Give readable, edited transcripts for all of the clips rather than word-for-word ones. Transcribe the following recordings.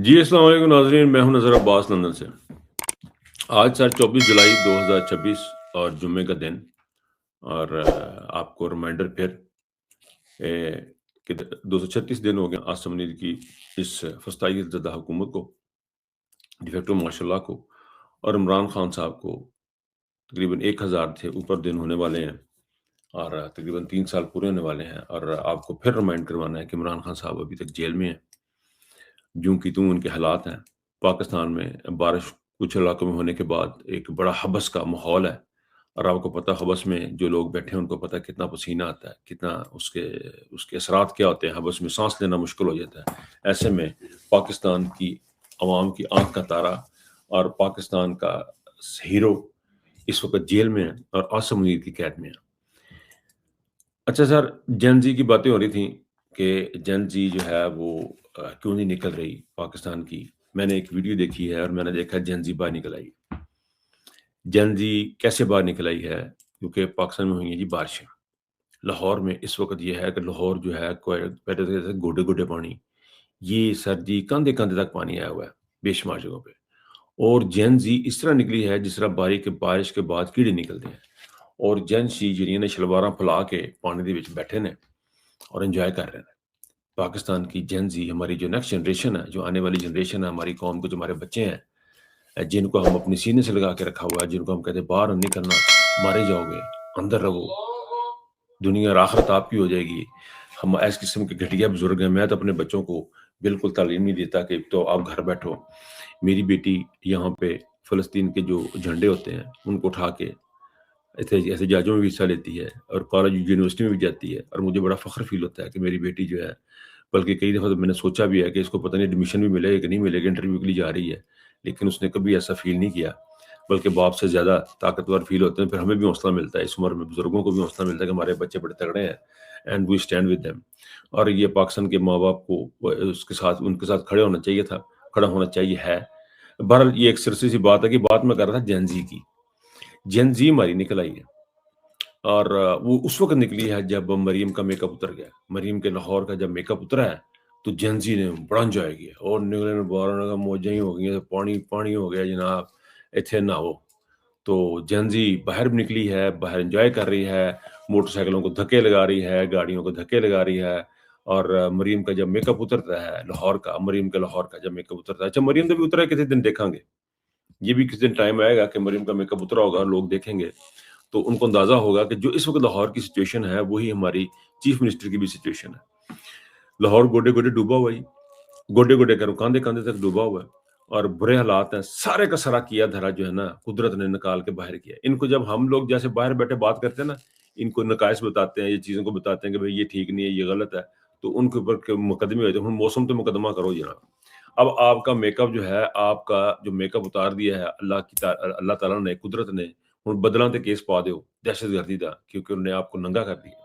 जी, अस्सलाम वालेकुम नाज़रीन, मैं हूं नज़र अब्बास लंदन से। आज 24 जुलाई 2026 और जुम्मे का दिन और आपको रिमाइंडर फिर कि 236 दिन हो गए आसिम मुनीर की इस फस्ताई ज़दा हुकूमत को, डिफेक्टो मार्शल लॉ को और इमरान खान साहब को तकरीबन 1000 से ऊपर दिन होने वाले हैं और तकरीबन 3 साल पूरे होने वाले हैं और आपको फिर रिमाइंड करवाना है कि इमरान खान साहब अभी तक जेल में हैं। यूं की त्यों उनके हालात हैं। पाकिस्तान में बारिश कुछ इलाकों में होने के बाद एक बड़ा हबस का माहौल है और आपको पता हबस में जो लोग बैठे हैं उनको पता है कितना पसीना आता है, कितना उसके उसके असरात क्या होते हैं, हबस में सांस लेना मुश्किल हो जाता है। ऐसे में पाकिस्तान की अवाम की आंख का तारा और पाकिस्तान का हीरो इस वक्त जेल में है और आसिम मुनीर की कैद में है। अच्छा सर, जेन ज़ी की बातें हो रही थी कि जेन ज़ी जो है वो क्यों नहीं निकल रही पाकिस्तान की। मैंने एक वीडियो देखी है और मैंने देखा जेन ज़ी बाहर निकल आई। जेन ज़ी कैसे बाहर निकल आई है? क्योंकि पाकिस्तान में हुई हैं जी बारिशें। लाहौर में इस वक़्त ये है कि लाहौर जो है कोई पहले तो जैसे गोडे-गोडे पानी, ये सर जी कंधे-कंधे तक पानी आया हुआ है, बेशुमार जगहों पे। और जेन ज़ी इस तरह निकली है जिस तरह बारिश के बाद कीड़े निकलते हैं। और जेन ज़ी ਜਿਹੜੀਆਂ ਨੇ ਸ਼ਲਵਾਰਾਂ फैला के पानी ਦੇ ਵਿੱਚ बैठे ने और एन्जॉय कर रहे हैं। पाकिस्तान की जेन ज़ी हमारी जो नेक्स्ट जनरेशन है, जो आने वाली जनरेशन है, हमारी कौम के जो हमारे बच्चे हैं, जिनको हम अपने सीने से लगा के रखा हुआ है, जिनको हम कहते हैं बाहर नहीं करना, मारे जाओगे, अंदर रहो, दुनिया और आखिरत आपकी हो जाएगी। हम इस किस्म के घटिया बुजुर्ग हैं। मैं तो अपने बच्चों को बिल्कुल तालीम नहीं देता कि तो आप घर बैठो। मेरी बेटी यहाँ पे फ़लस्तीन के जो झंडे होते हैं, उनको उठा के ऐसे ऐसे जहाज़ों में भी हिस्सा लेती है और कॉलेज यूनिवर्सिटी में भी जाती है और मुझे बड़ा फ़ख्र फ़ील होता है कि मेरी बेटी जो है, बल्कि कई दफ़ा तो मैंने सोचा भी है कि इसको पता नहीं एडमिशन भी मिलेगा कि नहीं मिलेगा, इंटरव्यू के लिए जा रही है। लेकिन उसने कभी ऐसा फ़ील नहीं किया, बल्कि बाप से ज़्यादा ताकतवर फ़ील होते हैं। फिर हमें भी हौसला मिलता है, इस उम्र में बुज़ुर्गों को भी हौसला मिलता है कि हमारे बच्चे बड़े तगड़े हैं and we stand with them. और ये पाकिस्तान के माँ-बाप को उसके साथ उनके साथ खड़े होना चाहिए था, खड़ा होना चाहिए है। बहरहाल ये एक सिरसी सी बात है कि बात मैं कर रहा था जेन ज़ी की। जेन ज़ी हमारी निकल आई है। और वो उस वक़्त निकली है जब मरियम का मेकअप उतर गया। मरियम के लाहौर का जब मेकअप उतरा है, तो जेन ज़ी ने बड़ा एन्जॉय किया और निकले ने बाहर उन्होंने कहा मौजां ही हो गईयां, पानी पानी हो गया जनाब, इत्थे नहाओ। तो जेन ज़ी बाहर भी निकली है, बाहर एन्जॉय कर रही है, मोटरसाइकिलों को धक्के लगा रही है, गाड़ियों को धक्के लगा रही है और मरियम का जब मेकअप उतरता है लाहौर का, मरियम के लाहौर का जब मेकअप उतरता है, अच्छा मरियम का भी उतरा है किसी दिन देखांगे। ये भी किसी दिन टाइम आएगा कि मरियम का मेकअप उतरा होगा, लोग देखेंगे। तो उनको अंदाज़ा होगा कि जो इस वक़्त लाहौर की सिचुएशन है, वही हमारी चीफ़ मिनिस्टर की भी सिचुएशन है। लाहौर गोडे-गोडे डूबा हुआ है जी, गोडे-गोडे कह रहा हूँ, कांधे-कांधे तक डूबा हुआ है और बुरे हालात हैं। सारे का सारा किया धरा जो है ना, कुदरत ने निकाल के बाहर किया। इनको जब हम लोग जैसे बाहर बैठे बात करते हैं ना, इनको नकाइस बताते हैं, ये चीज़ों को बताते हैं कि भई ये ठीक नहीं है, ये गलत है, तो उनके ऊपर के मुकदमे होते हैं। हुण मौसम पे मुकदमा करो जनाब। अब आपका मेकअप जो है, आपका जो मेकअप उतार दिया है अल्लाह ताला ने, कुदरत ने, हुण बदलां ते केस पा दिओ दहशतगर्दी दा क्योंकि उन्होंने आपको नंगा कर दिया।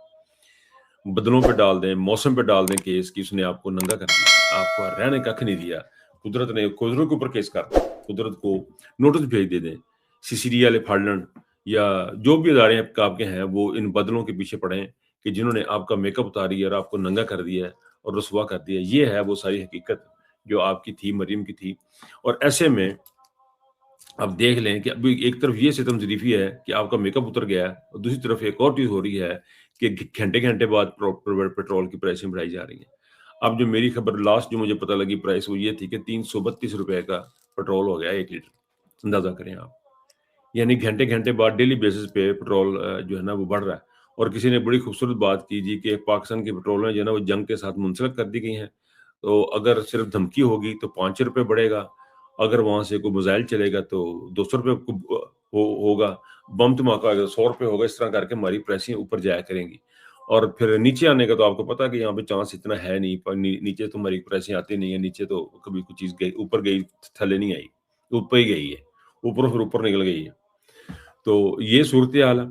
बदलों पे डाल दें, मौसम पे डाल दें केस कि उसने आपको नंगा कर दिया, आपको रहने कख नहीं दिया। कुदरत के ऊपर केस कर दें, कुदरत को नोटिस भेज दे दें, सीसीडी वाले फड़ लें या जो भी इदारे आपके हैं, वो इन बदलों के पीछे पड़े हैं कि जिन्होंने आपका मेकअप उतारी है और आपको नंगा कर दिया है और रुसवा कर दिया है। ये है वो सारी हकीकत जो आपकी थी, मरियम की थी। और ऐसे में अब देख लें कि अभी एक तरफ ये सितम-ज़रीफ़ी है कि आपका मेकअप उतर गया है और दूसरी तरफ एक और चीज़ हो रही है कि घंटे-घंटे बाद पेट्रोल की प्राइसें बढ़ाई जा रही हैं। अब जो मेरी खबर लास्ट जो मुझे पता लगी प्राइस वो ये थी कि ₹332 का पेट्रोल हो गया 1 लीटर। अंदाज़ा करें आप। यानी घंटे-घंटे बाद डेली बेसिस पे पेट्रोल जो है ना वो बढ़ रहा है। और किसी ने बड़ी खूबसूरत बात की जी कि पाकिस्तान की पेट्रोलें जो है ना वो जंग के साथ मुंसलिक कर दी गई हैं। तो अगर सिर्फ़ धमकी होगी तो ₹5 बढ़ेगा, अगर वहाँ से कोई मिसाइल चलेगा तो ₹200 होगा, बम धमाका होगा ₹100 होगा, इस तरह करके हमारी प्राइसें ऊपर जाया करेंगी। और फिर नीचे आने का तो आपको पता है कि यहाँ पे चांस इतना है नहीं, पर नीचे तो हमारी प्राइसें आती नहीं है, नीचे तो कभी कोई चीज़ गई ऊपर गई, थल्ले नहीं आई, ऊपर ही गई है, ऊपरों फिर ऊपर निकल गई है। तो ये सूरत-ए-हाल है।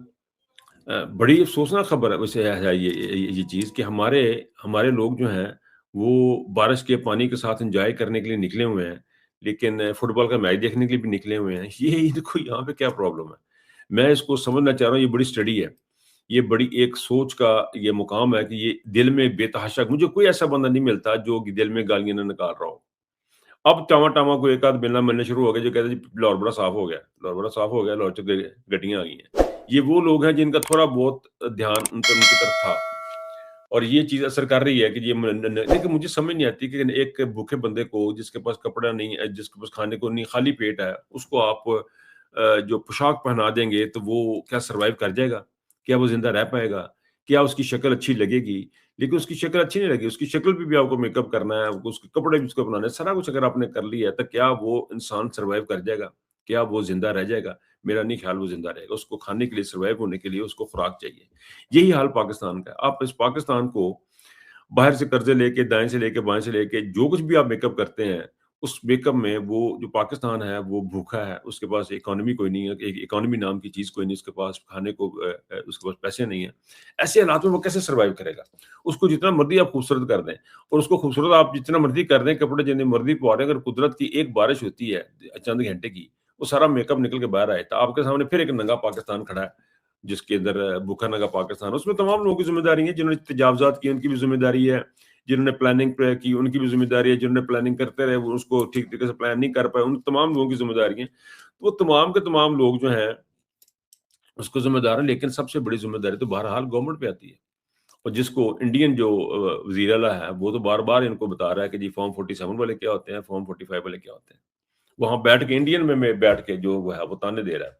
बड़ी अफ़सोसनाक खबर है वैसे है ये चीज़ कि हमारे हमारे लोग जो हैं, वो बारिश के पानी के साथ एन्जॉय करने के लिए निकले हुए हैं, लेकिन फुटबॉल का मैच देखने के लिए भी निकले हुए हैं। ये इनको यहाँ पे क्या प्रॉब्लम है? मैं इसको समझना चाह रहा हूँ, ये बड़ी स्टडी है। ये बड़ी एक सोच का ये मुकाम है कि ये दिल में बेतहाशा मुझे कोई ऐसा बंदा नहीं मिलता जो कि दिल में गालियाँ ना निकाल रहा हो। अब टामा-टामा को एक आध मिलने शुरू हो गए जो कहते हैं जी लाहौर बड़ा साफ हो गया, लाहौर बड़ा साफ हो गया, लाहौर च गड्डियाँ आ गई हैं। ये वो लोग हैं जिनका थोड़ा बहुत ध्यान उनकी तरफ था और ये चीज़ असर कर रही है कि ये म न न लेकिन मुझे समझ नहीं आती कि एक भूखे बंदे को जिसके पास कपड़ा नहीं है, जिसके पास खाने को नहीं, खाली पेट है, उसको आप जो पोशाक पहना देंगे तो वो क्या सर्वाइव कर जाएगा? क्या वो ज़िंदा रह पाएगा? क्या उसकी शक्ल अच्छी लगेगी? लेकिन उसकी शक्ल अच्छी नहीं लगेगी, उसकी शक्ल पे भी आपको मेकअप करना है, उसके कपड़े भी उसको बनाने हैं, सारा कुछ अगर आपने कर लिया है, तो क्या वो इंसान सर्वाइव कर जाएगा? क्या वो ज़िंदा रह जाएगा? मेरा नहीं ख़्याल वो ज़िंदा रहेगा। उसको खाने के लिए, सर्वाइव होने के लिए उसको खुराक चाहिए। यही हाल पाकिस्तान का है। आप इस पाकिस्तान को बाहर से कर्ज़े लेके, दाएँ से लेके, बाएँ से लेके, जो कुछ भी आप मेकअप करते हैं, उस मेकअप में वो जो पाकिस्तान है, वो भूखा है, उसके पास इकोनॉमी कोई नहीं है, एक इकोनॉमी नाम की चीज़ कोई नहीं, उसके पास खाने को उसके पास पैसे नहीं हैं। ऐसे हालात में वो कैसे सर्वाइव करेगा? उसको जितना मर्ज़ी आप खूबसूरत कर दें और उसको खूबसूरत आप जितना मर्ज़ी कर दें, कपड़े जितने मर्ज़ी पवा दें, अगर कुदरत की एक बारिश होती है चंद घंटे की, वो सारा मेकअप निकल के बाहर आए, तो आपके सामने फिर एक नंगा पाकिस्तान खड़ा है। जिसके अंदर भूखा नंगा पाकिस्तान, उसमें तमाम लोगों की ज़िम्मेदारी है, जिन्होंने तजावज़ात किए उनकी भी ज़िम्मेदारी है, जिन्होंने प्लानिंग की उनकी भी ज़िम्मेदारी है, जिन्होंने प्लानिंग करते रहे वो उसको ठीक तरीके से प्लान नहीं कर पाए, उन तमाम लोगों की ज़िम्मेदारी है। तो वो तमाम के तमाम लोग जो हैं, उसको ज़िम्मेदार हैं, लेकिन सबसे बड़ी ज़िम्मेदारी तो बहरहाल गवर्नमेंट पे आती है। और जिसको इंडियन जो वज़ीर आला है, वो तो बार-बार इनको बता रहा है कि जी फॉर्म 47 वाले क्या होते हैं, फॉर्म 45 वाले क्या होते हैं। वहाँ बैठ के इंडियन में बैठ के जो वो है, वो ताने दे रहा है।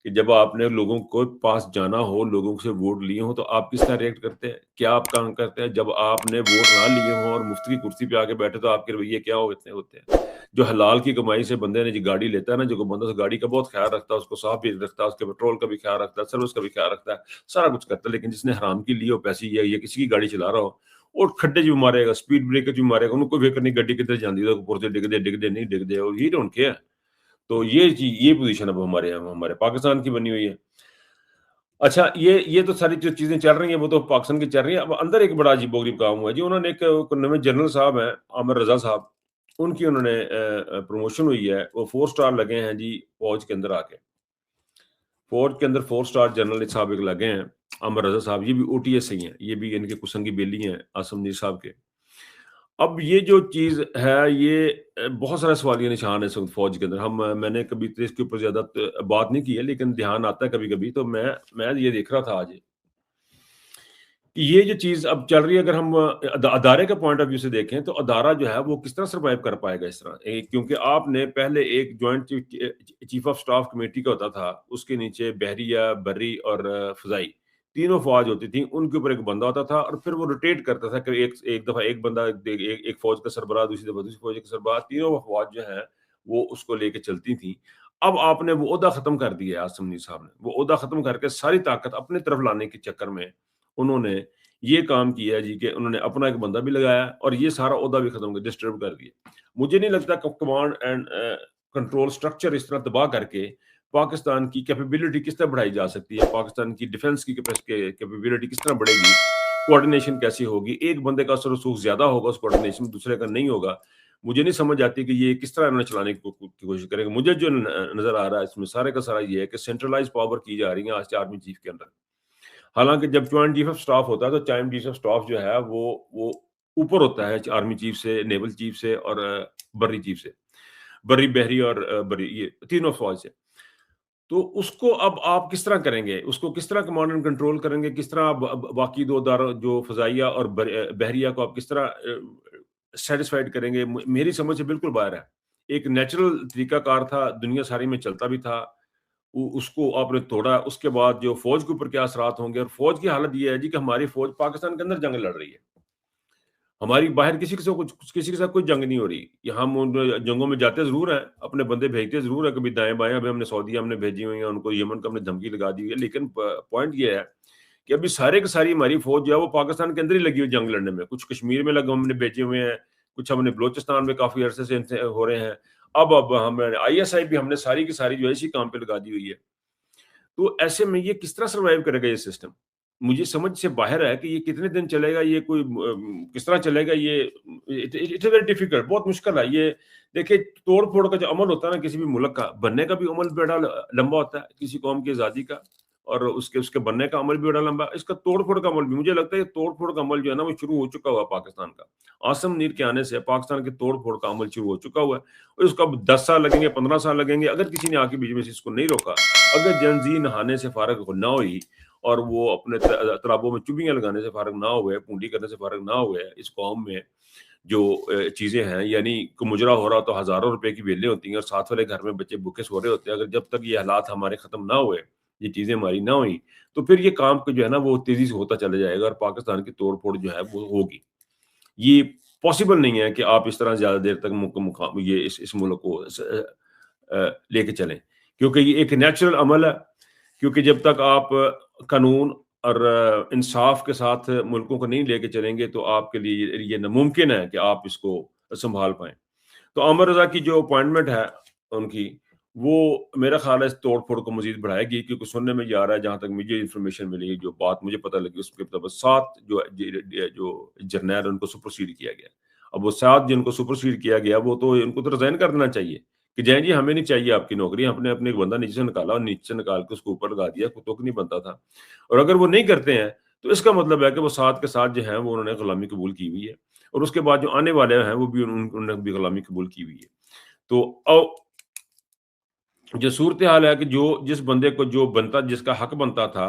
कि जब आपने लोगों को पास जाना हो, लोगों से वोट लिए हों, तो आप किस तरह रिएक्ट करते हैं? क्या आप काम करते हैं? जब आपने वोट ना लिए हों और मुफ्त की कुर्सी पे आके बैठे, तो आपके रवैये क्या होते हैं? जो हलाल की कमाई से बंदे ने जो गाड़ी लेता है ना, जो बंदा उस गाड़ी का बहुत ख़्याल रखता है, उसको साफ़ भी रखता है, उसके पेट्रोल का भी ख़्याल रखता है, सर्विस का भी ख़्याल रखता है, सारा कुछ करता है। लेकिन जिसने हराम की ली हो पैसे या किसी की गाड़ी चला रहा हो और खड्डे च भी मारेगा, स्पीड ब्रेकर च भी मारेगा, ਉਹਨੂੰ ਕੋਈ फ़िक्र नहीं गड्डी किधर जांदी है, पुरजे डिगदे नहीं डिगदे और ही डोंट केयर। तो ये पोज़ीशन अब हमारे पाकिस्तान की बनी हुई है। अच्छा, ये तो सारी जो चीज़ें चल रही हैं, वो तो पाकिस्तान की चल रही हैं। अब अंदर एक बड़ा अजीबो-गरीब काम हुआ है जी, उन्होंने एक नवे जनरल साहब हैं, आमिर रज़ा साहब, उनकी उन्होंने प्रमोशन हुई है, वो 4 स्टार लगे हैं जी फ़ौज के अंदर आके। फ़ौज के अंदर 4 स्टार जनरल साहब एक लगे हैं, आमिर रज़ा साहब, ये भी ओटीएस से ही हैं, ये भी इनके कुसंगी बेली हैं, आसिम मीर साहब के। अब ये जो चीज़ है, ये बहुत सारे सवालिया निशान है इस वक़्त फ़ौज के अंदर। मैंने कभी तो इसके ऊपर ज़्यादा बात नहीं की है, लेकिन ध्यान आता है कभी-कभी, तो मैं ये देख रहा था आज कि ये जो चीज़ अब चल रही है, अगर हम अदारे के पॉइंट ऑफ व्यू से देखें, तो अदारा जो है वो किस तरह सर्वाइव कर पाएगा इस तरह? क्योंकि आपने पहले एक joint chief of staff committee का होता था, उसके नीचे बहरिया, बर्री और फ़ज़ाई, तीनों फ़ौज होती थी, उनके ऊपर एक बंदा होता था और फिर वो रोटेट करता था कि एक एक दफ़ा एक बंदा एक फ़ौज का सरबराह, दूसरी दफ़ा दूसरी फ़ौज का सरबराह, तीनों फ़ौज जो हैं, वो उसको लेके चलती थी। अब आपने वो ओहदा ख़त्म कर दिया है आसिम मुनीर साहब ने, वो ओहदा ख़त्म करके सारी ताकत अपनी तरफ लाने के चक्कर में उन्होंने ये काम किया है जी कि उन्होंने अपना एक बंदा भी लगाया और ये सारा ओहदा भी खत्म कर डिस्टर्ब कर दिया। मुझे नहीं लगता कि कमांड एंड कंट्रोल स्ट्रक्चर इस तरह तबाह करके पाकिस्तान की कैपेबिलिटी किस तरह बढ़ाई जा सकती है, पाकिस्तान की डिफेंस की कैपेबिलिटी किस तरह बढ़ेगी, कोऑर्डिनेशन कैसी होगी, एक बंदे का असर रसूख ज़्यादा होगा उस कोऑर्डिनेशन में, दूसरे का नहीं होगा। मुझे नहीं समझ आती कि ये किस तरह इन्होंने चलाने की कोशिश करेंगे। मुझे जो नज़र आ रहा है इसमें सारे का सारा ये है कि सेंट्रलाइज़्ड पावर की जा रही है आज आर्मी चीफ के अंदर। हालाँकि जब जॉइंट चीफ ऑफ स्टाफ होता है, तो जॉइंट चीफ ऑफ स्टाफ जो है वो ऊपर होता है आर्मी चीफ से, नेवल चीफ से और बर्री चीफ से। बर्री, बहरी और बर्री ये तीनों फ़ौज से। तो उसको अब आप किस तरह करेंगे? उसको किस तरह कमांड एंड कंट्रोल करेंगे? किस तरह आप बाकी 2 अदारों जो फ़ज़ाइया और बहरिया को आप किस तरह सैटिस्फाइड करेंगे? मेरी समझ से बिल्कुल बाहर है। एक नेचुरल तरीकाकार था, दुनिया सारी में चलता भी था। उ उसको आपने तोड़ा, उसके बाद जो फ़ौज के ऊपर क्या असरात होंगे और फ़ौज की हालत ये है जी कि हमारी फ़ौज पाकिस्तान के अंदर जंग लड़ रही है। हमारी बाहर किसी के साथ कोई जंग नहीं हो रही। यहाँ हम उन जंगों में जाते ज़रूर हैं, अपने बंदे भेजते ज़रूर हैं, कभी दाएँ-बाएँ, अभी हमने सऊदीया हमने भेजी हुई हैं, उनको यमन का हमने धमकी लगा दी हुई है। लेकिन पॉइंट ये है कि अभी सारे की सारी हमारी फ़ौज जो है वो पाकिस्तान के अंदर ही लगी हुई है जंग लड़ने में। कुछ कश्मीर में लगे हमने भेजे हुए हैं, कुछ हमने बलूचिस्तान में काफ़ी अरसे से इनसे हो रहे हैं। अब हम आईएसआई भी हमने सारी की सारी जो है इसी काम पे लगा दी हुई है। तो ऐसे में ये किस तरह सर्वाइव करेगा ये सिस्टम? मुझे समझ से बाहर है कि ये कितने दिन चलेगा, ये कोई किस तरह चलेगा ये इट्स वेरी डिफिकल्ट, बहुत मुश्किल है। ये देखिए तोड़-फोड़ का जो अमल होता है ना किसी भी मुल्क का, बनने का भी अमल बड़ा लंबा होता है, किसी कौम की आज़ादी का اور اس کے बनने का अमल भी बड़ा लंबा है। इसका तोड़-फोड़ का अमल भी मुझे लगता है ये तोड़-फोड़ का अमल जो है ना वो शुरू हो चुका हुआ है पाकिस्तान का। आसिम मुनीर के आने से पाकिस्तान के तोड़-फोड़ का अमल शुरू हो चुका हुआ है और उसको अब 10 साल लगेंगे, 15 साल लगेंगे, अगर किसी ने आके बीच में से इसको नहीं रोका, अगर जेन ज़ी नहाने से फ़ारिग ना हुई और वो अपने तालाबों में चुभियाँ लगाने से फ़ारिग ना हुए, पूंडी करने से फ़ारिग ना हुए, इस कौम में जो चीज़ें हैं, यानी कि मुजरा हो रहा तो हज़ारों रुपए की बेलें होती हैं और साथ वाले घर में बच्चे भूखे सो रहे होते हैं। अगर जब तक ये हालात हमारे ख़त्म ना हुए, ये चीज़ें हमारी ना हुई, तो फिर ये काम को जो है ना वो तेज़ी से होता चला जाएगा और पाकिस्तान की तोड़-फोड़ जो है वो होगी। ये पॉसिबल नहीं है कि आप इस तरह ज़्यादा देर तक ये इस मुल्क को लेके चलें, क्योंकि ये एक नेचुरल अमल है। क्योंकि जब तक आप कानून और इंसाफ के साथ मुल्कों को नहीं लेके चलेंगे तो आपके लिए ये नामुमकिन है कि आप इसको संभाल पाएँ। तो अमर रज़ा की जो अपॉइंटमेंट है उनकी, वो मेरा ख़्याल है इस तोड़-फोड़ को मज़ीद बढ़ाएगी, क्योंकि सुनने में ये आ रहा है, जहाँ तक मुझे इन्फॉर्मेशन मिली, जो बात मुझे पता लगी उसके मुताबिक 7 जो जरनैल उनको सुपरसीड किया गया। अब वो 7 जिनको सुपरसीड किया गया वो तो इनको तो रिज़ाइन कर देना चाहिए कि जय जी हमें नहीं चाहिए आपकी नौकरी, हमने अपने एक बंदा नीचे से निकाला और नीचे से निकाल के उसको ऊपर लगा दिया, कुत्तों को नहीं बनता था। और अगर वो नहीं करते हैं तो इसका मतलब है कि वो 7 के 7 जो हैं वो उन्होंने गुलामी कबूल की हुई है और उसके बाद जो आने वाले हैं वो भी उन्होंने भी गुलामी कबूल की हुई है। तो जो सूरत-ए-हाल है कि जो जिस बंदे को जो बनता जिसका हक बनता था,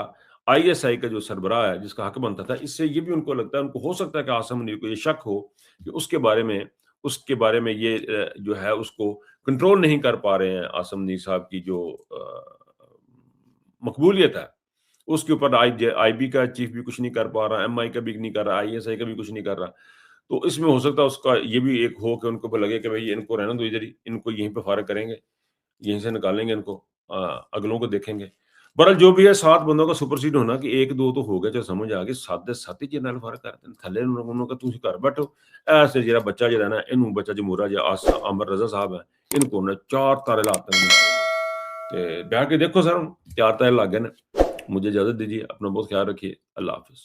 आईएसआई का जो सरबराह है जिसका हक बनता था, इससे ये भी उनको लगता है, उनको हो सकता है कि आसिम मुनीर को ये शक हो कि उसके बारे में ये जो है उसको कंट्रोल नहीं कर पा रहे हैं आसिम मुनीर साहब की जो मकबूलियत है, उसके ऊपर आईबी का चीफ भी कुछ नहीं कर पा रहा, एमआई का भी नहीं कर रहा, आईएसआई का भी कुछ नहीं कर रहा। तो इसमें हो सकता है उसका ये भी एक हो कि उनको लगे कि भई इनको रहने दो इधर ही, इनको यहीं पे फारिग करेंगे। यहीं से निकालेंगे इनको, अगलों को देखेंगे। बहरहाल जो भी है 7 बंदों का सुपरसीड होना कि 1-2 तो हो गया जो समझ आ गई, 7 ਦੇ 7 ਹੀ ਨਾਲ ਫਰਕ ਕਰਦੇ ਨੇ ਥੱਲੇ ਨੂੰ ਉਹਨੂੰ ਕਿ ਤੁਸੀਂ ਘਰ ਬੈਠੋ ਐਸੇ ਜਿਹੜਾ ਬੱਚਾ ਜਿਹੜਾ ਨਾ ਇਹਨੂੰ ਬੱਚਾ ਜਮੂਰਾ ਜਿਹਾ ਅਮਰ ਰਜ਼ਾ ਸਾਹਿਬ ਹੈ इनको ने 4 तारे लाते हैं ਤੇ ਬਹਿ ਕੇ ਦੇਖੋ ਸਰ 4 ਤਾਰੇ ਲੱਗ ਗਏ ਨੇ मुझे इजाजत दीजिए अपना बहुत ख्याल रखिए अल्लाह हाफिज